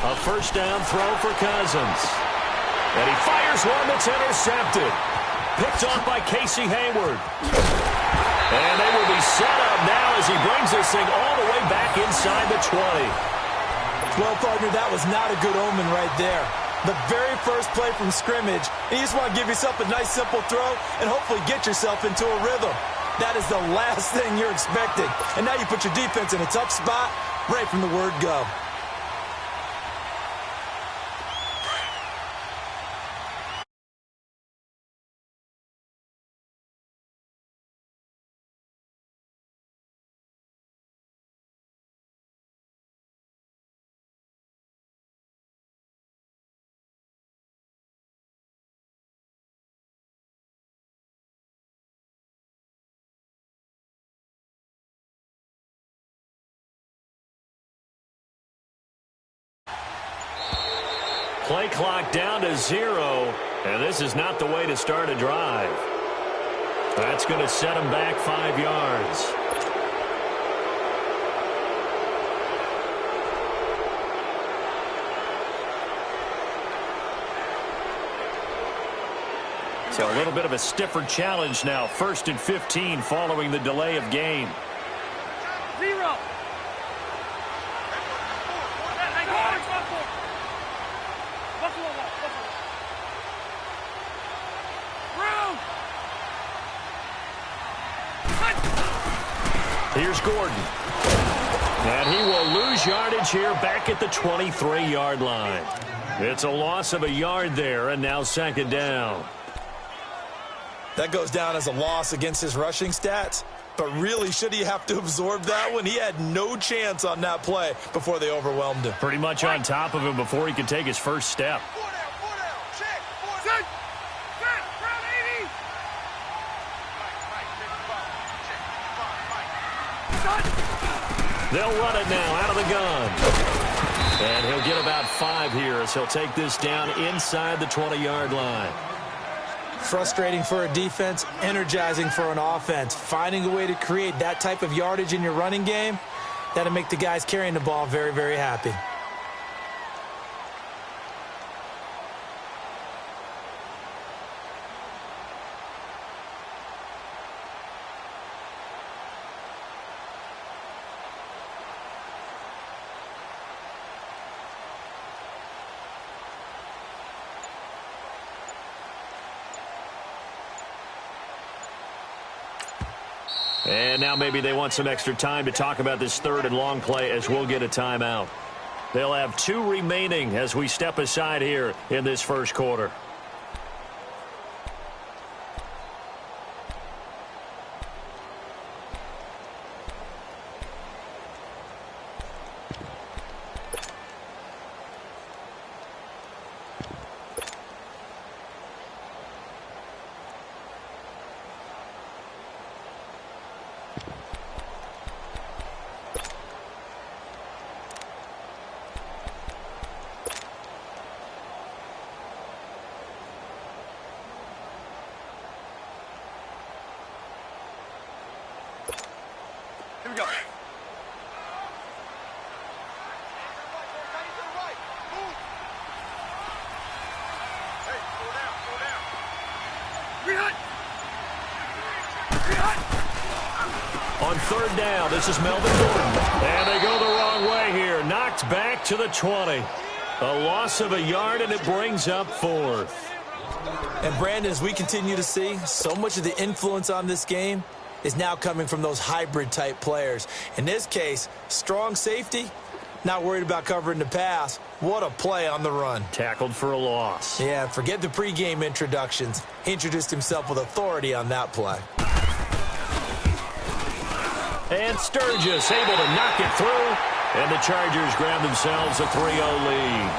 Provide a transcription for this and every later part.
A first down throw for Cousins. And he fires one that's intercepted. Picked off by Casey Hayward. And they will be set up now as he brings this thing all the way back inside the 20. Well, partner, that was not a good omen right there. The very first play from scrimmage, and you just want to give yourself a nice, simple throw and hopefully get yourself into a rhythm. That is the last thing you're expecting. And now you put your defense in a tough spot right from the word go. Play clock down to 0, and this is not the way to start a drive. That's going to set him back 5 yards. So a little bit of a stiffer challenge now. 1st and 15 following the delay of game. 0. Here's Gordon. And he will lose yardage here back at the 23-yard line. It's a loss of a yard there, and now 2nd down. That goes down as a loss against his rushing stats. But really, should he have to absorb that one? He had no chance on that play before they overwhelmed him. Pretty much on top of him before he could take his first step. They'll run it now out of the gun. And he'll get about 5 here as he'll take this down inside the 20-yard line. Frustrating for a defense, energizing for an offense. Finding a way to create that type of yardage in your running game, that'll make the guys carrying the ball very, very happy. And now maybe they want some extra time to talk about this 3rd and long play as we'll get a timeout. They'll have 2 remaining as we step aside here in this first quarter. Here we go. On 3rd down, this is Melvin Gordon. And they go the wrong way here. Knocked back to the 20. A loss of a yard, and it brings up 4th. And Brandon, as we continue to see, so much of the influence on this game is now coming from those hybrid-type players. In this case, strong safety, not worried about covering the pass. What a play on the run. Tackled for a loss. Yeah, forget the pregame introductions. He introduced himself with authority on that play. And Sturgis able to knock it through. And the Chargers grab themselves a 3-0 lead.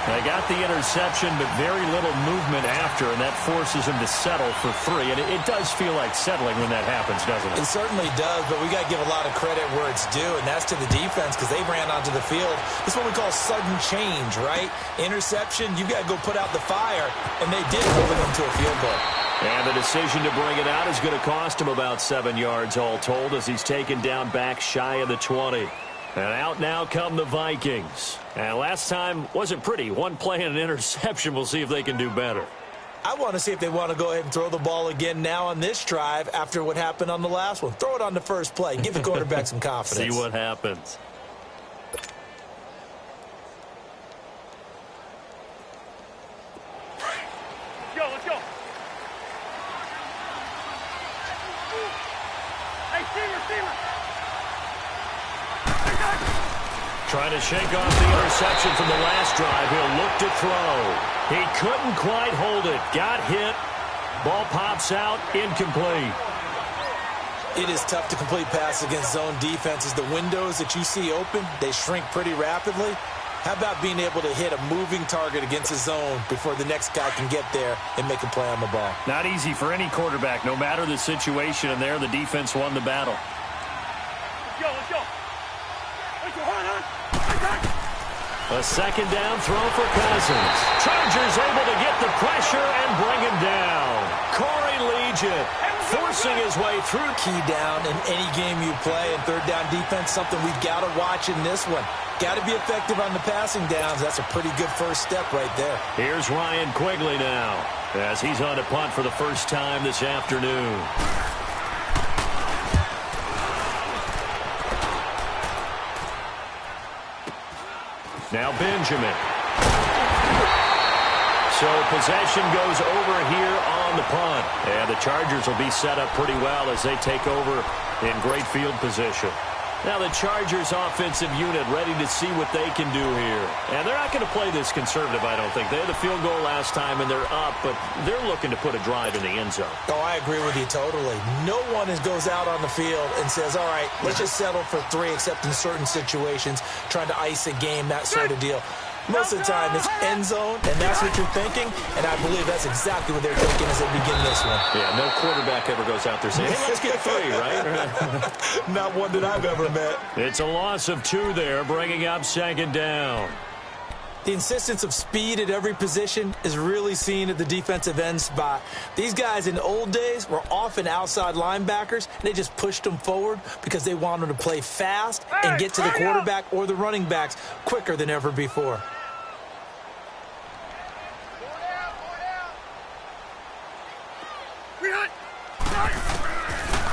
They got the interception, but very little movement after, and that forces him to settle for 3. And it does feel like settling when that happens, doesn't it? It certainly does, but we got to give a lot of credit where it's due, and that's to the defense because they ran onto the field. This is what we call sudden change, right? Interception, you've got to go put out the fire, and they did hold it into a field goal. And the decision to bring it out is going to cost him about 7 yards all told as he's taken down back shy of the 20. And out now come the Vikings. And last time wasn't pretty. One play and an interception. We'll see if they can do better. I want to see if they want to go ahead and throw the ball again now on this drive after what happened on the last one. Throw it on the first play. Give the quarterback some confidence. See what happens. Let's go. Hey, receiver. Trying to shake off the interception from the last drive. He'll look to throw. He couldn't quite hold it. Got hit. Ball pops out. Incomplete. It is tough to complete passes against zone defenses. The windows that you see open, they shrink pretty rapidly. How about being able to hit a moving target against a zone before the next guy can get there and make a play on the ball? Not easy for any quarterback, no matter the situation. And there, the defense won the battle. Let's go. A second down throw for Cousins. Chargers able to get the pressure and bring him down. Corey Legion forcing his way through. Key down in any game you play, and third down defense, something we've got to watch in this one. Got to be effective on the passing downs. That's a pretty good first step right there. Here's Ryan Quigley now as he's on a punt for the first time this afternoon. Now Benjamin. So possession goes over here on the punt. And the Chargers will be set up pretty well as they take over in great field position. Now the Chargers offensive unit ready to see what they can do here. And they're not going to play this conservative, I don't think. They had the field goal last time, and they're up, but they're looking to put a drive in the end zone. Oh, I agree with you totally. No one goes out on the field and says, all right, let's just settle for 3, except in certain situations, trying to ice a game, that sort of deal. Most of the time, it's end zone, and that's what you're thinking, and I believe that's exactly what they're thinking as they begin this one. Yeah, no quarterback ever goes out there saying, hey, let's get 3, right? Not one that I've ever met. It's a loss of 2 there, bringing up second down. The insistence of speed at every position is really seen at the defensive end spot. These guys in the old days were often outside linebackers, and they just pushed them forward because they wanted to play fast and get to the quarterback or the running backs quicker than ever before.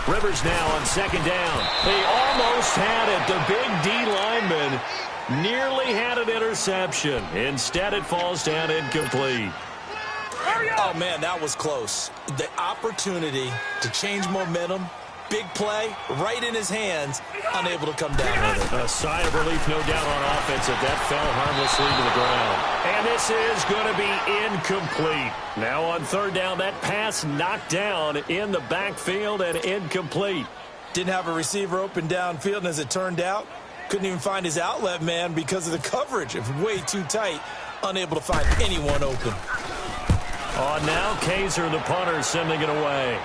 Rivers now on second down. They almost had it. The big D lineman nearly had an interception. Instead, it falls down incomplete. Oh, man, that was close. The opportunity to change momentum, big play, right in his hands, unable to come down with it. A sigh of relief, no doubt, on offense if that fell harmlessly to the ground. And this is going to be incomplete. Now on third down, that pass knocked down in the backfield and incomplete. Didn't have a receiver open downfield, and as it turned out, couldn't even find his outlet man because of the coverage. It was way too tight, unable to find anyone open. On now, Kaiser, the punter, sending it away.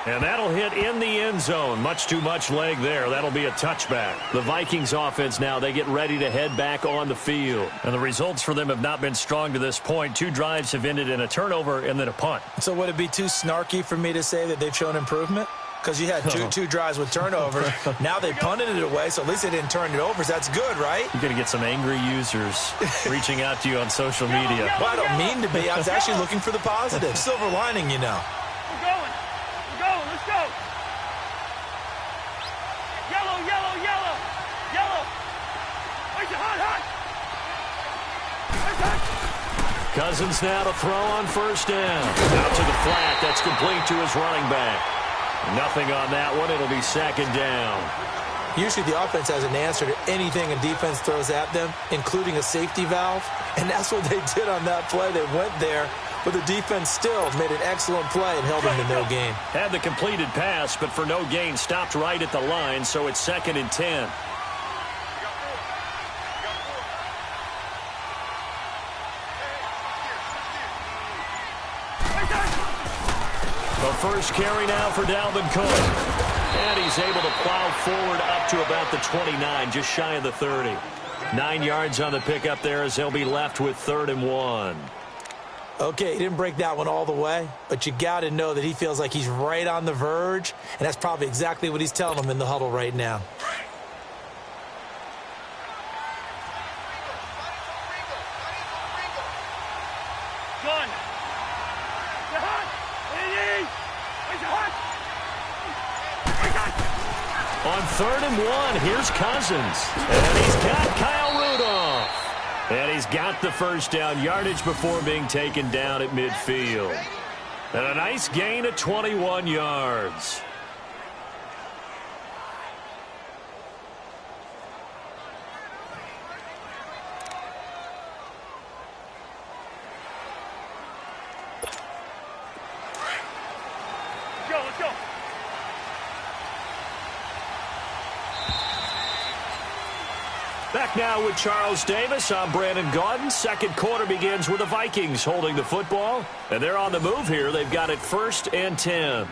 And that'll hit in the end zone. Much too much leg there. That'll be a touchback. The Vikings offense now, they get ready to head back on the field. And the results for them have not been strong to this point. 2 drives have ended in a turnover and then a punt. So would it be too snarky for me to say that they've shown improvement? Because you had two drives with turnovers. Now they punted it away, so at least they didn't turn it over. So that's good, right? You're going to get some angry users reaching out to you on social media. Well, I don't mean to be. I was actually looking for the positive. Silver lining, you know. We're going. Let's go. Yellow. Wait, hot. Cousins now to throw on first down. Out to the flat. That's complete to his running back. Nothing on that one. It'll be second down. Usually the offense has an answer to anything a defense throws at them, including a safety valve. And that's what they did on that play. They went there, but the defense still made an excellent play and held them to no gain. Had the completed pass, but for no gain, stopped right at the line, so it's 2nd and 10. The first carry now for Dalvin Cook. And he's able to plow forward up to about the 29, just shy of the 30. 9 yards on the pickup there as they'll be left with 3rd and 1. Okay, he didn't break that one all the way, but you got to know that he feels like he's right on the verge, and that's probably exactly what he's telling them in the huddle right now. Gun. The hunt. On 3rd and 1, here's Cousins. And he's got Kyle Rudolph. And he's got the first down yardage before being taken down at midfield. And a nice gain of 21 yards. Let's go. Back now with Charles Davis. I'm Brandon Gaudin. Second quarter begins with the Vikings holding the football. And they're on the move here. They've got it 1st and 10.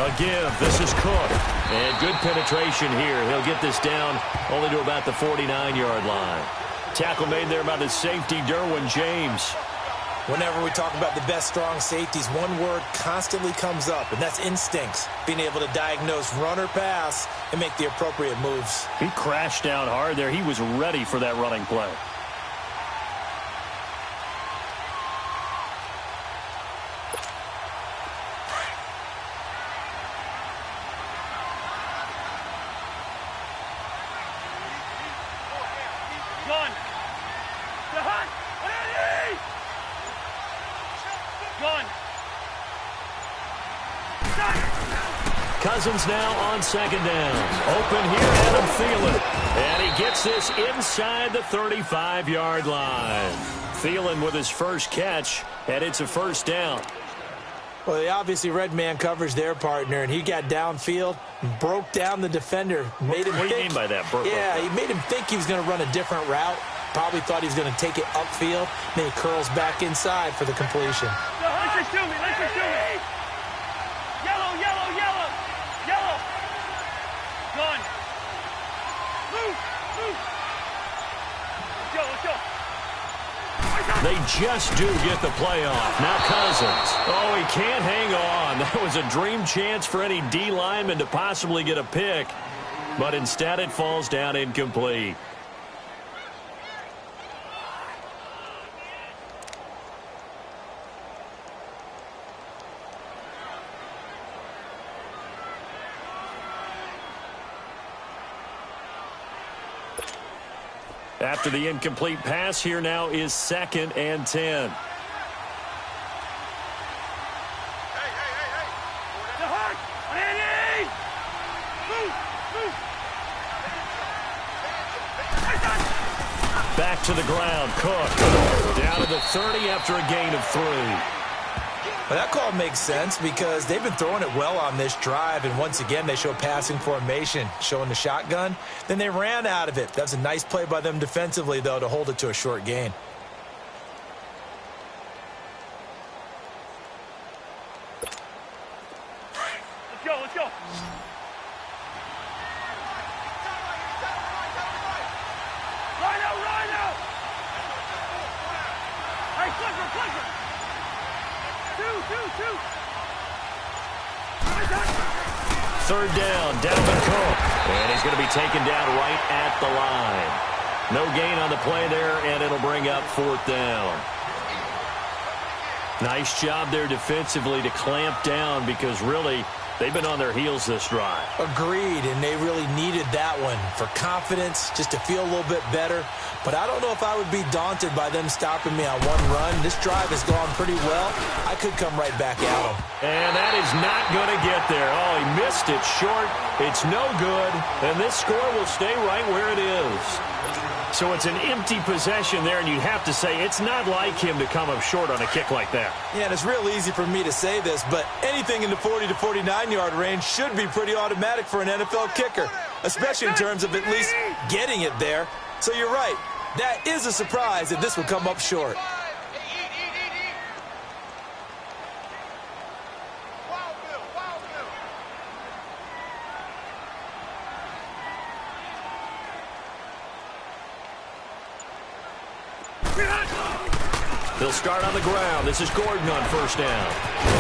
A give. This is Cook. And good penetration here. He'll get this down only to about the 49-yard line. Tackle made there by the safety, Derwin James. Whenever we talk about the best strong safeties, one word constantly comes up, and that's instincts. Being able to diagnose run or pass and make the appropriate moves. He crashed down hard there. He was ready for that running play. Cousins now on 2nd down. Open here, Adam Thielen. And he gets this inside the 35-yard line. Thielen with his first catch, and it's a 1st down. Well, they obviously read man coverage their partner, and he got downfield, broke down the defender. Made him what do you mean by that? He made him think he was going to run a different route. Probably thought he was going to take it upfield. Then he curls back inside for the completion. Listen to me. Yellow. Gun. Move. Let's go. They just do get the play off. Now Cousins. Oh, he can't hang on. That was a dream chance for any D lineman to possibly get a pick. But instead it falls down incomplete. After the incomplete pass, here now is 2nd and 10. Back to the ground. Cook down to the 30 after a gain of 3. Well, that call makes sense because they've been throwing it well on this drive, and once again they show passing formation, showing the shotgun. Then they ran out of it. That was a nice play by them defensively, though, to hold it to a short gain. Let's go. Right out. Hey, Clifford. 2. 3rd down, Dalvin Cook. And he's going to be taken down right at the line. No gain on the play there, and it'll bring up 4th down. Nice job there defensively to clamp down because really They've been on their heels this drive. Agreed, and they really needed that one for confidence, just to feel a little bit better. But I don't know if I would be daunted by them stopping me on one run. This drive has gone pretty well. I could come right back at them. And that is not going to get there. Oh, he missed it short. It's no good, and this score will stay right where it is. So it's an empty possession there, and you'd have to say it's not like him to come up short on a kick like that. Yeah, and it's real easy for me to say this, but anything in the 40 to 49-yard range should be pretty automatic for an NFL kicker, especially in terms of at least getting it there. So you're right. That is a surprise that this would come up short. 'They'll start on the ground. This is Gordon on first down.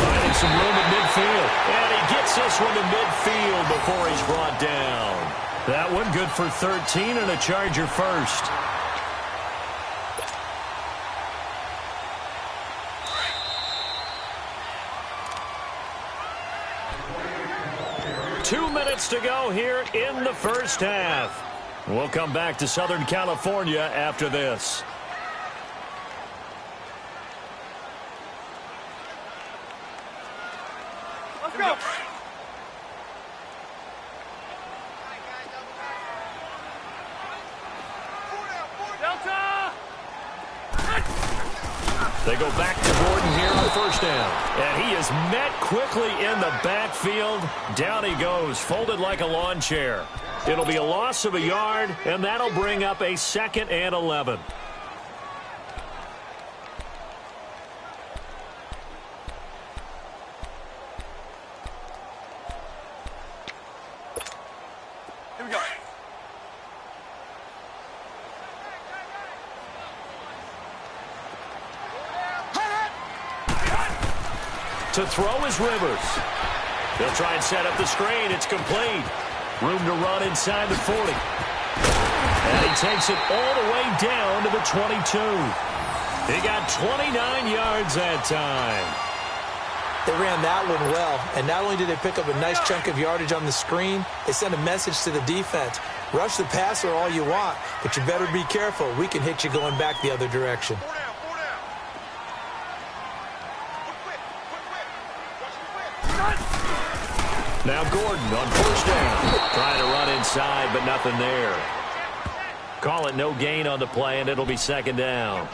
Finding some room at midfield. And he gets this one to midfield before he's brought down. That one good for 13 and a Charger first. Two minutes to go here in the first half. We'll come back to Southern California after this. Let's go. Delta! They go back to Gordon here on first down. And he is met quickly in the backfield. Down he goes, folded like a lawn chair. It'll be a loss of a yard, and that'll bring up a 2nd and 11. Here we go. To throw is Rivers. They'll try and set up the screen. It's complete. Room to run inside the 40. And he takes it all the way down to the 22. He got 29 yards that time. They ran that one well, and not only did they pick up a nice chunk of yardage on the screen, they sent a message to the defense. Rush the passer all you want, but you better be careful. We can hit you going back the other direction. Now Gordon on first down. Trying to run inside, but nothing there. Call it no gain on the play, and it'll be 2nd down.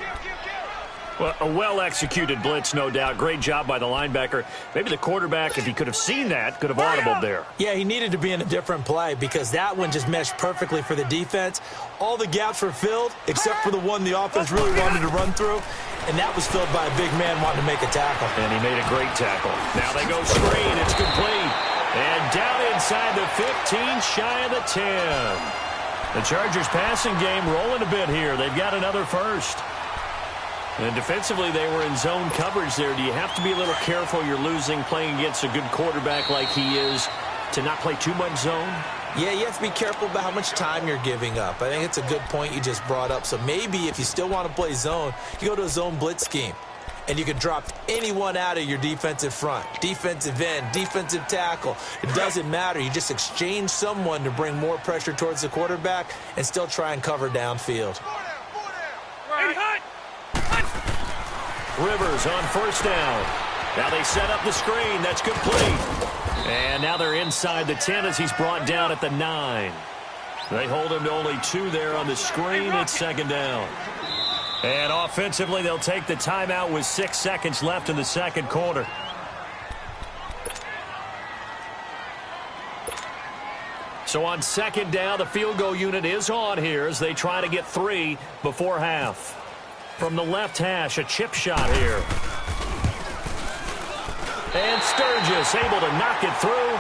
Well, a well-executed blitz, no doubt. Great job by the linebacker. Maybe the quarterback, if he could have seen that, could have audibled there. Yeah, he needed to be in a different play because that one just meshed perfectly for the defense. All the gaps were filled except for the one the offense really wanted to run through, and that was filled by a big man wanting to make a tackle. And he made a great tackle. Now they go screen. It's complete. And down inside the 15, shy of the 10. The Chargers passing game rolling a bit here. They've got another first. And defensively, they were in zone coverage there. Do you have to be a little careful? You're losing, playing against a good quarterback like he is, to not play too much zone? Yeah, you have to be careful about how much time you're giving up. I think it's a good point you just brought up. So maybe if you still want to play zone, you go to a zone blitz scheme. And you can drop anyone out of your defensive front. Defensive end, defensive tackle. It doesn't matter. You just exchange someone to bring more pressure towards the quarterback and still try and cover downfield. Rivers on first down. Now they set up the screen. That's complete. And now they're inside the 10 as he's brought down at the 9. They hold him to only 2 there on the screen. It's 2nd down. And offensively, they'll take the timeout with 6 seconds left in the second quarter. So on 2nd down, the field goal unit is on here as they try to get 3 before half. From the left hash, a chip shot here. And Sturgis able to knock it through.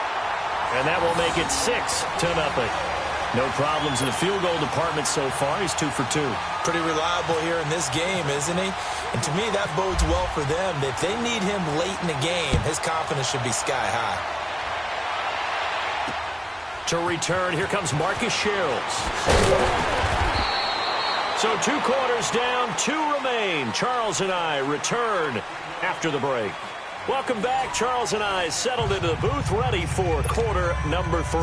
And that will make it 6-0. No problems in the field goal department so far. He's 2 for 2. Pretty reliable here in this game, isn't he? And to me, that bodes well for them. If they need him late in the game, his confidence should be sky high. To return, here comes Marcus Sherrills. So 2 quarters down, 2 remain. Charles and I return after the break. Welcome back. Charles and I settled into the booth, ready for quarter number 3.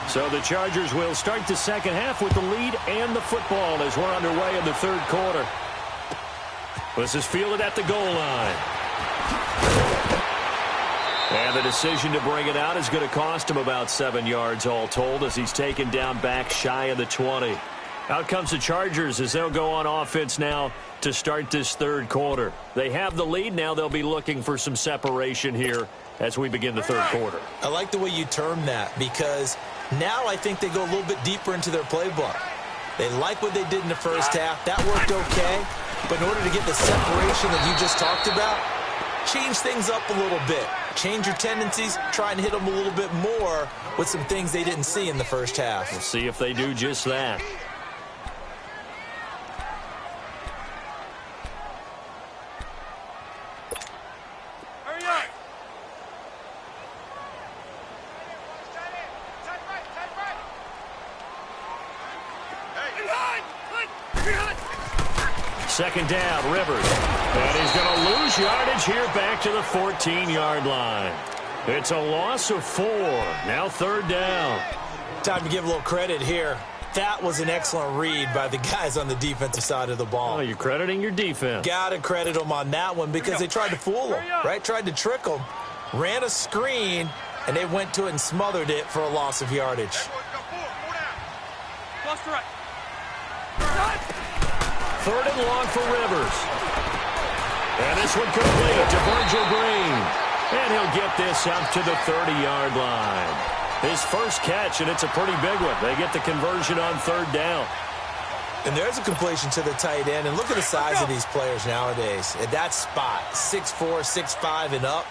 So the Chargers will start the second half with the lead and the football as we're underway in the third quarter. This is fielded at the goal line. And the decision to bring it out is going to cost him about 7 yards all told as he's taken down back shy of the 20. Out comes the Chargers as they'll go on offense now to start this third quarter. They have the lead. Now they'll be looking for some separation here as we begin the third quarter. I like the way you term that because now I think they go a little bit deeper into their playbook. They like what they did in the first half. That worked okay. But in order to get the separation that you just talked about, change things up a little bit. Change your tendencies. Try and hit them a little bit more with some things they didn't see in the first half. We'll see if they do just that. Second down, Rivers. And he's going to lose yardage here back to the 14-yard line. It's a loss of 4. Now third down. Time to give a little credit here. That was an excellent read by the guys on the defensive side of the ball. Oh, you're crediting your defense. Got to credit them on that one because they tried to fool them, right? Tried to trick them. Ran a screen, and they went to it and smothered it for a loss of yardage. Third and long for Rivers. And this one complete to Virgil Green. And he'll get this up to the 30-yard line. His first catch, and it's a pretty big one. They get the conversion on third down. And there's a completion to the tight end. And look at the size of these players nowadays. At that spot, 6'4", 6'5", and up.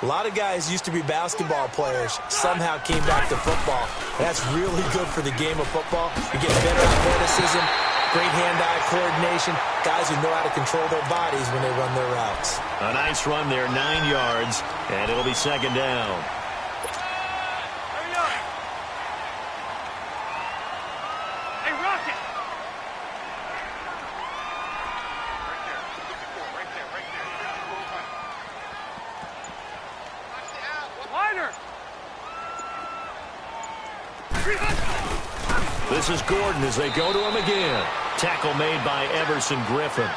A lot of guys used to be basketball players, somehow came back to football. That's really good for the game of football. You get better athleticism, great hand-eye coordination, guys who know how to control their bodies when they run their routes. A nice run there, 9 yards, and it'll be second down. Hey, Rocket! Wider! This is Gordon as they go to him again. Tackle made by Everson Griffin.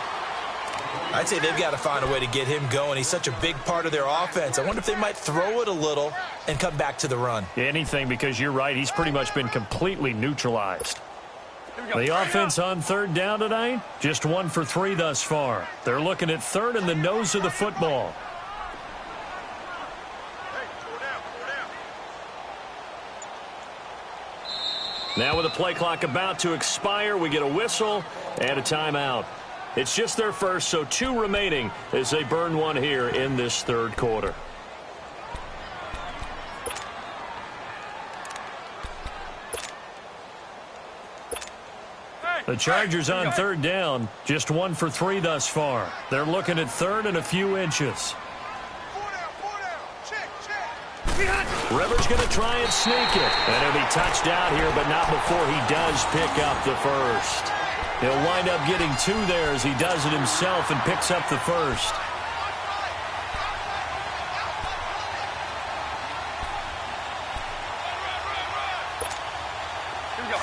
I'd say they've got to find a way to get him going. He's such a big part of their offense. I wonder if they might throw it a little and come back to the run. Anything, because you're right. He's pretty much been completely neutralized. The offense on third down tonight, just 1 for 3 thus far. They're looking at third and the nose of the football. Now with the play clock about to expire, we get a whistle and a timeout. It's just their first, so 2 remaining as they burn one here in this third quarter. The Chargers on third down, just 1 for 3 thus far. They're looking at third and a few inches. Rivers going to try and sneak it. And he'll be touched out here, but not before he does pick up the first. He'll wind up getting 2 there as he does it himself and picks up the first. Here we go.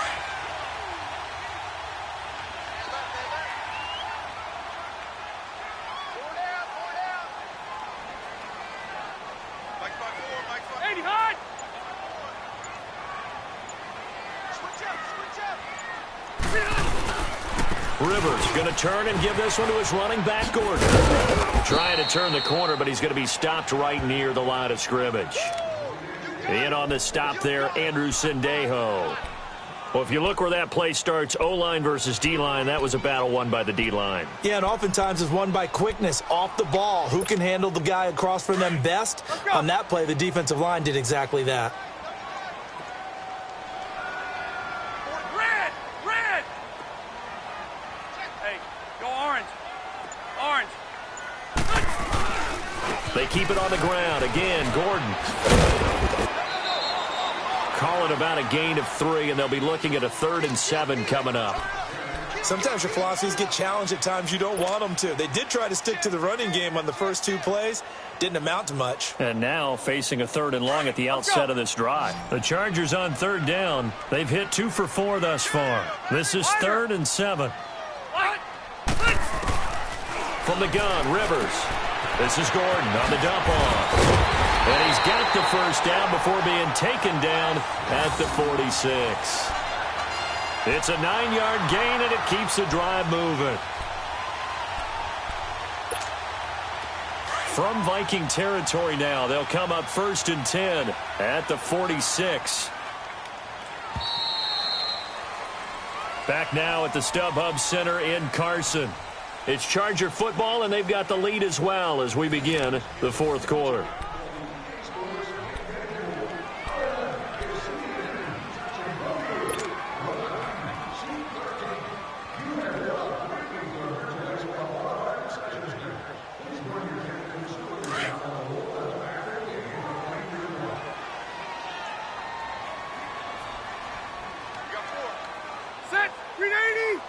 Rivers going to turn and give this one to his running back, Gordon. Trying to turn the corner, but he's going to be stopped right near the line of scrimmage. In on the stop there, Andrew Sendejo. Well, if you look where that play starts, O-line versus D-line, that was a battle won by the D-line. Yeah, and oftentimes it's won by quickness off the ball. Who can handle the guy across from them best? On that play, the defensive line did exactly that. Red! Red! Hey, go orange. Orange. They keep it on the ground. Again, Gordon. Call it about a gain of 3, and they'll be looking at a 3rd and 7 coming up. Sometimes your philosophies get challenged at times you don't want them to. They did try to stick to the running game on the first 2 plays. Didn't amount to much. And now facing a 3rd and long at the outset of this drive. The Chargers on 3rd down. They've hit 2 for 4 thus far. This is 3rd and 7. From the gun, Rivers. This is Gordon on the dump off. And he's got the first down before being taken down at the 46. It's a 9-yard gain, and it keeps the drive moving. From Viking territory now, they'll come up 1st and 10 at the 46. Back now at the StubHub Center in Carson. It's Charger football, and they've got the lead as well as we begin the 4th quarter. Set. 380.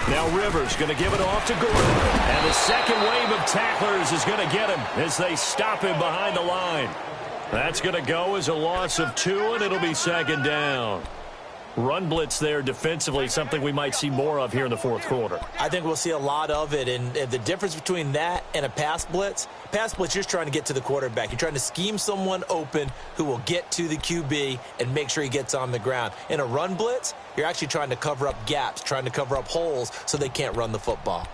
Now Rivers going to give it off to Gordon. And the second wave of tacklers is going to get him as they stop him behind the line. That's going to go as a loss of 2, and it'll be 2nd down. Run blitz there defensively, something we might see more of here in the 4th quarter. I think we'll see a lot of it, and the difference between that and a pass blitz, you're just trying to get to the quarterback. You're trying to scheme someone open who will get to the QB and make sure he gets on the ground. In a run blitz, you're actually trying to cover up gaps, trying to cover up holes so they can't run the football.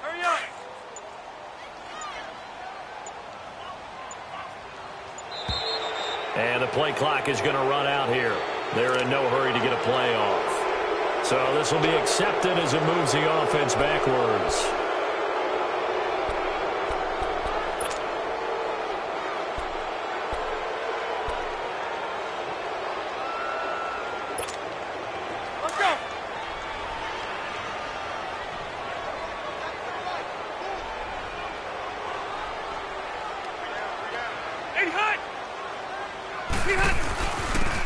Hurry up. And the play clock is going to run out here. They're in no hurry to get a play off. So this will be accepted as it moves the offense backwards. Let's go. Hey, hut.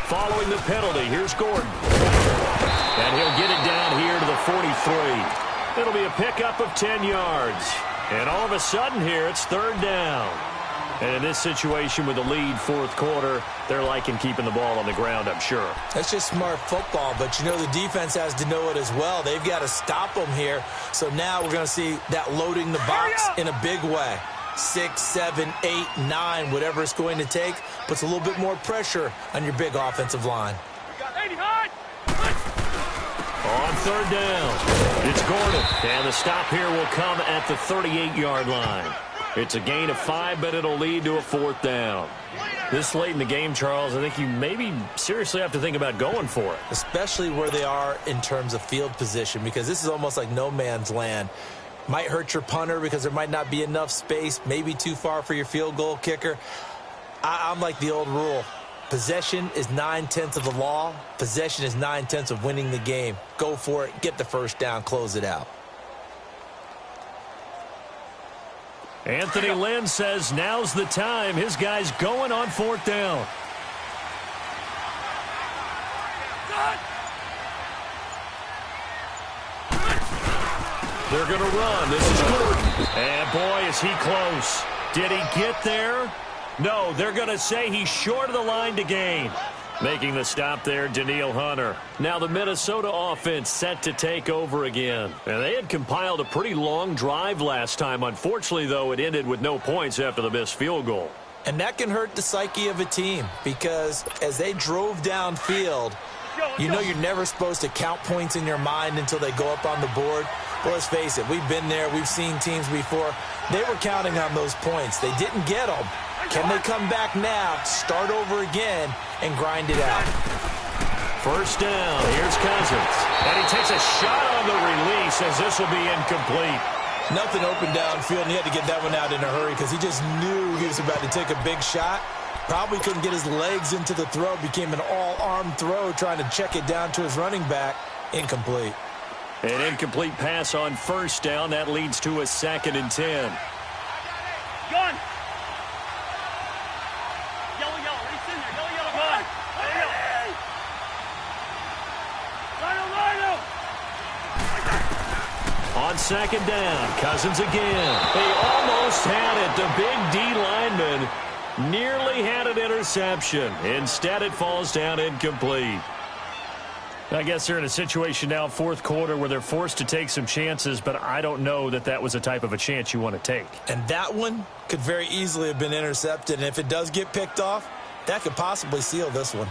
Following the penalty, here's Gordon. And he'll get it down here to the 43. It'll be a pickup of 10 yards. And all of a sudden here, it's 3rd down. And in this situation with the lead 4th quarter, they're liking keeping the ball on the ground, I'm sure. That's just smart football, but you know the defense has to know it as well. They've got to stop them here. So now we're going to see that loading the box in a big way. 6, 7, 8, 9, whatever it's going to take, puts a little bit more pressure on your big offensive line. On 3rd down, it's Gordon. And the stop here will come at the 38-yard line. It's a gain of 5, but it'll lead to a 4th down. This late in the game, Charles, I think you maybe seriously have to think about going for it. Especially where they are in terms of field position, because this is almost like no man's land. Might hurt your punter because there might not be enough space, maybe too far for your field goal kicker. I'm like the old rule. Possession is 9/10 of the law. Possession is 9/10 of winning the game. Go for it. Get the first down. Close it out. Anthony Lynn says now's the time. His guy's going on 4th down. They're going to run. This is Gordon. And boy, is he close. Did he get there? No, they're going to say he's short of the line to gain. Making the stop there, Danielle Hunter. Now the Minnesota offense set to take over again. And they had compiled a pretty long drive last time. Unfortunately, though, it ended with no points after the missed field goal. And that can hurt the psyche of a team because as they drove downfield, you know you're never supposed to count points in your mind until they go up on the board. Well, let's face it, we've been there. We've seen teams before. They were counting on those points. They didn't get them. Can they come back now, start over again, and grind it out? First down. Here's Cousins. And he takes a shot on the release as this will be incomplete. Nothing open downfield, and he had to get that one out in a hurry because he just knew he was about to take a big shot. Probably couldn't get his legs into the throw. Became an all-arm throw trying to check it down to his running back. Incomplete. An incomplete pass on first down. That leads to a 2nd and 10. Gun. Yellow, yellow. He's in there. Yellow, yellow. Gun. Yellow, yellow. Rhino, Rhino. On 2nd down, Cousins again. They almost had it. The big D lineman nearly had an interception. Instead, it falls down incomplete. I guess they're in a situation now, 4th quarter, where they're forced to take some chances, but I don't know that that was the type of a chance you want to take. And that one could very easily have been intercepted, and if it does get picked off, that could possibly seal this one.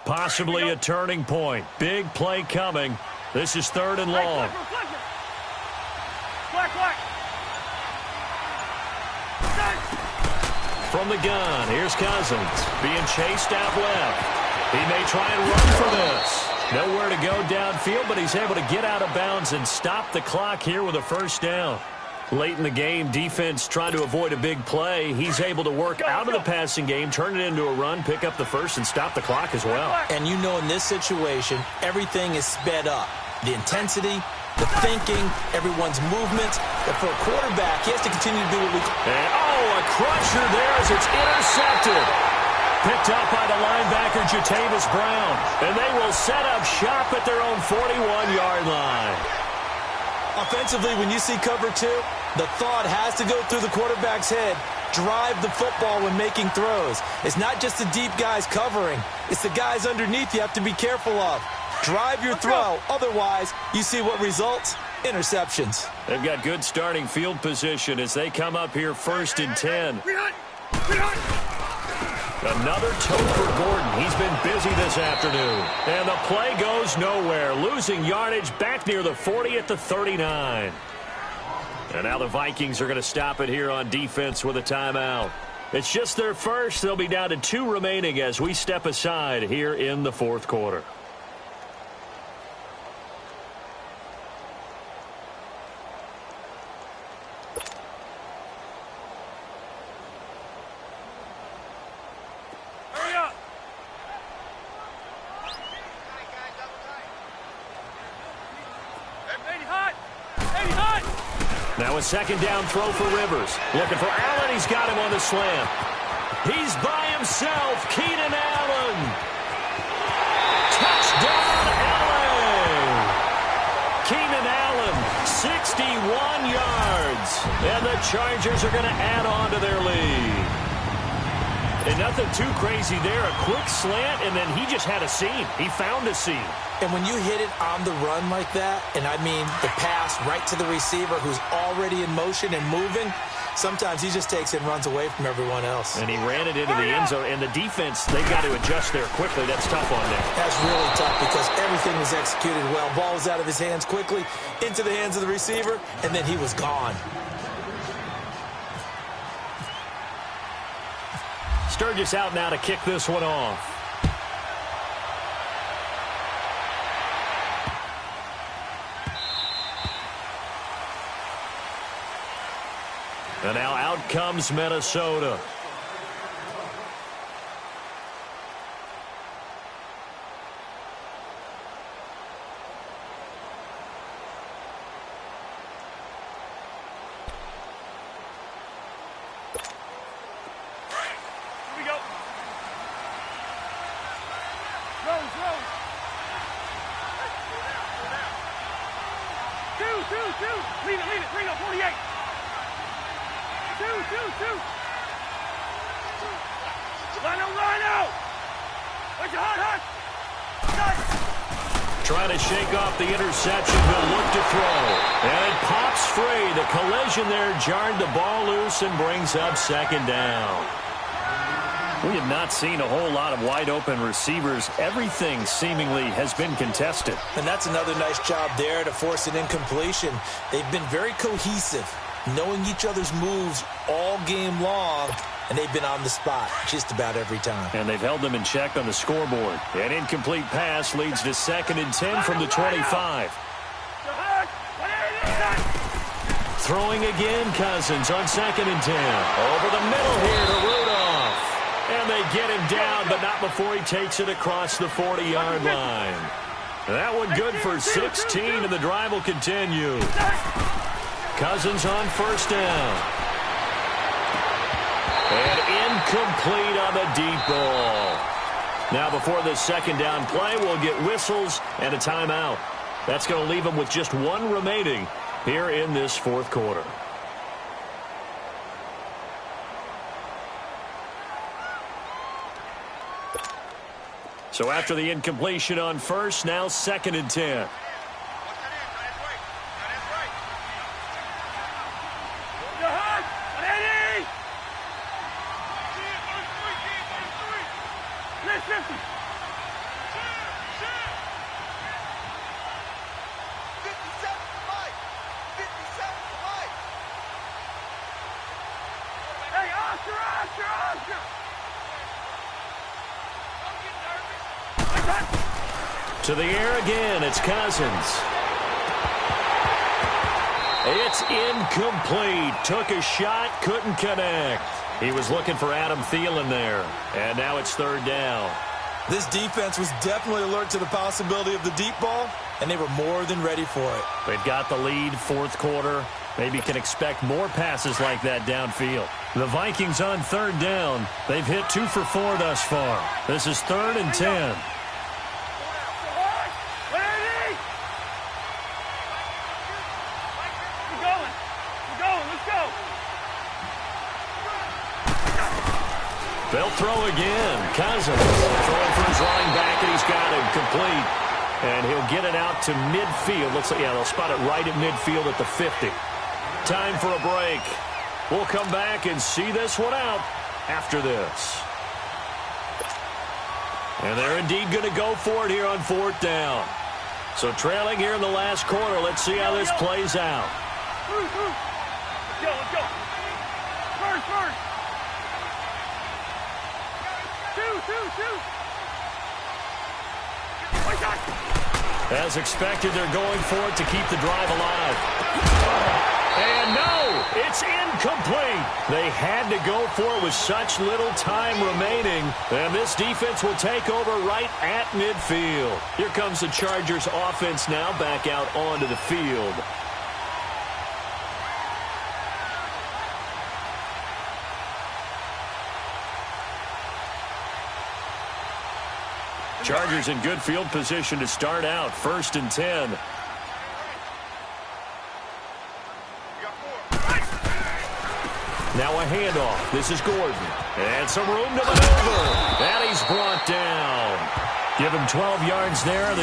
Possibly a turning point. Big play coming. This is 3rd and long. Black. From the gun, here's Cousins being chased out left. He may try and run for this. Nowhere to go downfield, but he's able to get out of bounds and stop the clock here with a 1st down. Late in the game, defense trying to avoid a big play. He's able to work out of the passing game, turn it into a run, pick up the 1st, and stop the clock as well. And you know in this situation, everything is sped up. The intensity, the thinking, everyone's movement. And for a quarterback, he has to continue to do what we call... a crusher there as it's intercepted. Picked up by the linebacker, Jatavis Brown. And they will set up shop at their own 41-yard line. Offensively, when you see cover 2, the thought has to go through the quarterback's head. Drive the football when making throws. It's not just the deep guys covering. It's the guys underneath you have to be careful of. Drive your throw. Otherwise, you see what results? Interceptions. They've got good starting field position as they come up here 1st and 10. Another tote for Gordon. He's been busy this afternoon. And the play goes nowhere. Losing yardage back near the 40 at the 39. And now the Vikings are going to stop it here on defense with a timeout. It's just their first. They'll be down to 2 remaining as we step aside here in the 4th quarter. Now a 2nd down throw for Rivers. Looking for Allen. He's got him on the slant. He's by himself. Keenan Allen. Touchdown, LA. Keenan Allen, 61 yards. And the Chargers are going to add on to their lead. And nothing too crazy there. A quick slant, and then he just had a seam. He found a seam. And when you hit it on the run like that, and I mean the pass right to the receiver who's already in motion and moving, sometimes he just takes it and runs away from everyone else. And he ran it into the end zone. And the defense, they've got to adjust there quickly. That's tough on them. That's really tough because everything was executed well. Ball was out of his hands quickly, into the hands of the receiver, and then he was gone. Sturgis out now to kick this one off. And now out comes Minnesota. Lead it, bring up 48. Two. Rhino. Where's your hot? Trying to shake off the interception. He'll look to throw. And it pops free. The collision there jarred the ball loose and brings up 2nd down. We have not seen a whole lot of wide-open receivers. Everything seemingly has been contested. And that's another nice job there to force an incompletion. They've been very cohesive, knowing each other's moves all game long, and they've been on the spot just about every time. And they've held them in check on the scoreboard. An incomplete pass leads to 2nd and 10 from the 25. Throwing again, Cousins on 2nd and 10. Over the middle here to Rudolph. And they get him down, but not before he takes it across the 40-yard line. That one good for 16, and the drive will continue. Cousins on 1st down. And incomplete on the deep ball. Now before this 2nd down play, we'll get whistles and a timeout. That's going to leave them with just one remaining here in this 4th quarter. So after the incompletion on 1st, now 2nd and 10. To the air again, it's Cousins. It's incomplete. Took a shot, couldn't connect. He was looking for Adam Thielen there. And now it's 3rd down. This defense was definitely alert to the possibility of the deep ball, and they were more than ready for it. They've got the lead, 4th quarter. Maybe can expect more passes like that downfield. The Vikings on 3rd down. They've hit 2 for 4 thus far. This is 3rd and 10. They'll throw again. Cousins throwing for his running back, and he's got him complete. And he'll get it out to midfield. Looks like, yeah, they'll spot it right at midfield at the 50. Time for a break. We'll come back and see this one out after this. And they're indeed going to go for it here on 4th down. So trailing here in the last quarter. Let's see how this plays out. Let's go. First. Two. As expected, they're going for it to keep the drive alive. And no, it's incomplete. They had to go for it with such little time remaining. And this defense will take over right at midfield. Here comes the Chargers offense now back out onto the field. Chargers in good field position to start out. 1st and 10. Now a handoff. This is Gordon. And some room to maneuver. And he's brought down. Give him 12 yards there.